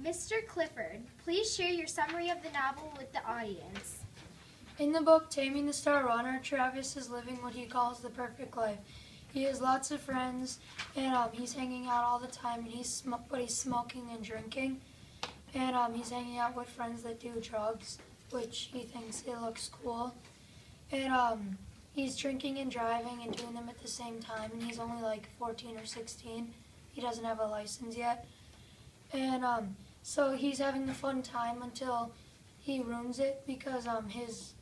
Mr. Clifford, please share your summary of the novel with the audience. In the book Taming the Star Runner, Travis is living what he calls the perfect life. He has lots of friends, and he's hanging out all the time, and he's smoking and drinking, and he's hanging out with friends that do drugs, which he thinks it looks cool. And he's drinking and driving and doing them at the same time, and he's only like 14 or 16. He doesn't have a license yet. And so he's having a fun time until he ruins it because his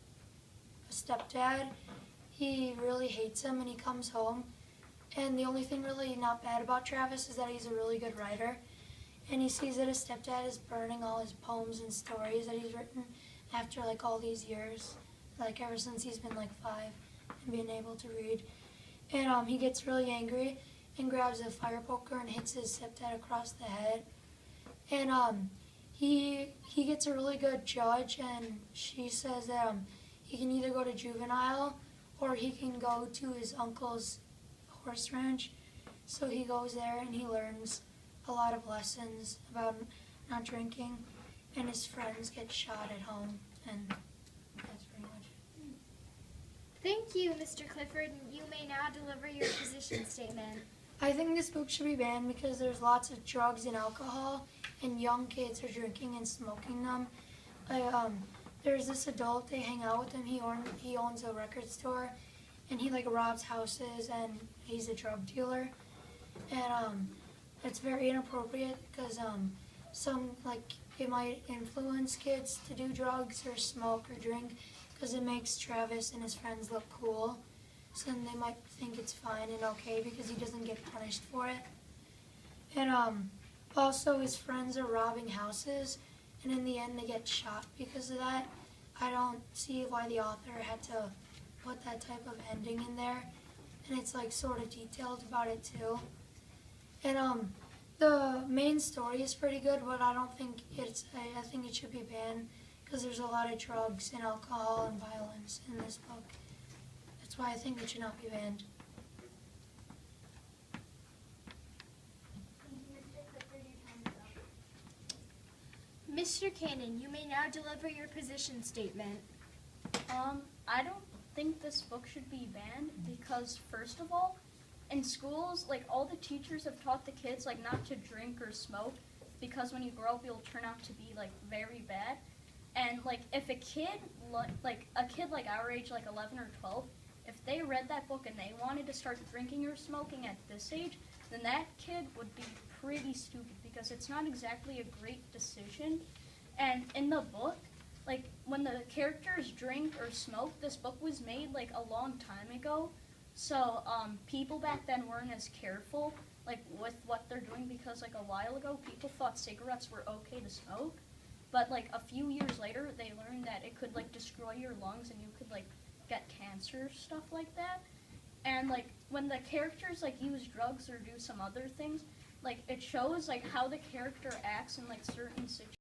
stepdad, he really hates him, and he comes home. And the only thing really not bad about Travis is that he's a really good writer. And he sees that his stepdad is burning all his poems and stories that he's written after like all these years, like ever since he's been like 5 and being able to read. And he gets really angry and grabs a fire poker and hits his stepdad across the head. And he gets a really good judge, and she says that he can either go to juvenile or he can go to his uncle's horse ranch. So he goes there and he learns a lot of lessons about not drinking, and his friends get shot at home, and that's pretty much it. Thank you, Mr. Clifford. You may now deliver your position statement. I think this book should be banned because there's lots of drugs and alcohol, and young kids are drinking and smoking them. There's this adult, they hang out with him, he owns a record store, and he like robs houses, and he's a drug dealer. And it's very inappropriate because it might influence kids to do drugs or smoke or drink because it makes Travis and his friends look cool. So then they might think it's fine and okay because he doesn't get punished for it. And also his friends are robbing houses, and in the end they get shot because of that. I don't see why the author had to put that type of ending in there, and it's like sort of detailed about it too. And the main story is pretty good, but I think it should be banned because there's a lot of drugs and alcohol and violence in this book. That's why I think it should not be banned. Mr. Cannon, you may now deliver your position statement. I don't think this book should be banned because, first of all, in schools, like, all the teachers have taught the kids, like, not to drink or smoke because when you grow up, you'll turn out to be, like, very bad. And, like, if a kid like our age, like 11 or 12, if they read that book and they wanted to start drinking or smoking at this age, then that kid would be pretty stupid because it's not exactly a great decision. And in the book, like, when the characters drink or smoke, this book was made, like, a long time ago. So, people back then weren't as careful, like, with what they're doing because, like, a while ago, people thought cigarettes were okay to smoke. But, like, a few years later, they learned that it could, like, destroy your lungs and you could, like, get cancer, stuff like that. And, like, when the characters, like, use drugs or do some other things, like, it shows, like, how the character acts in, like, certain situations.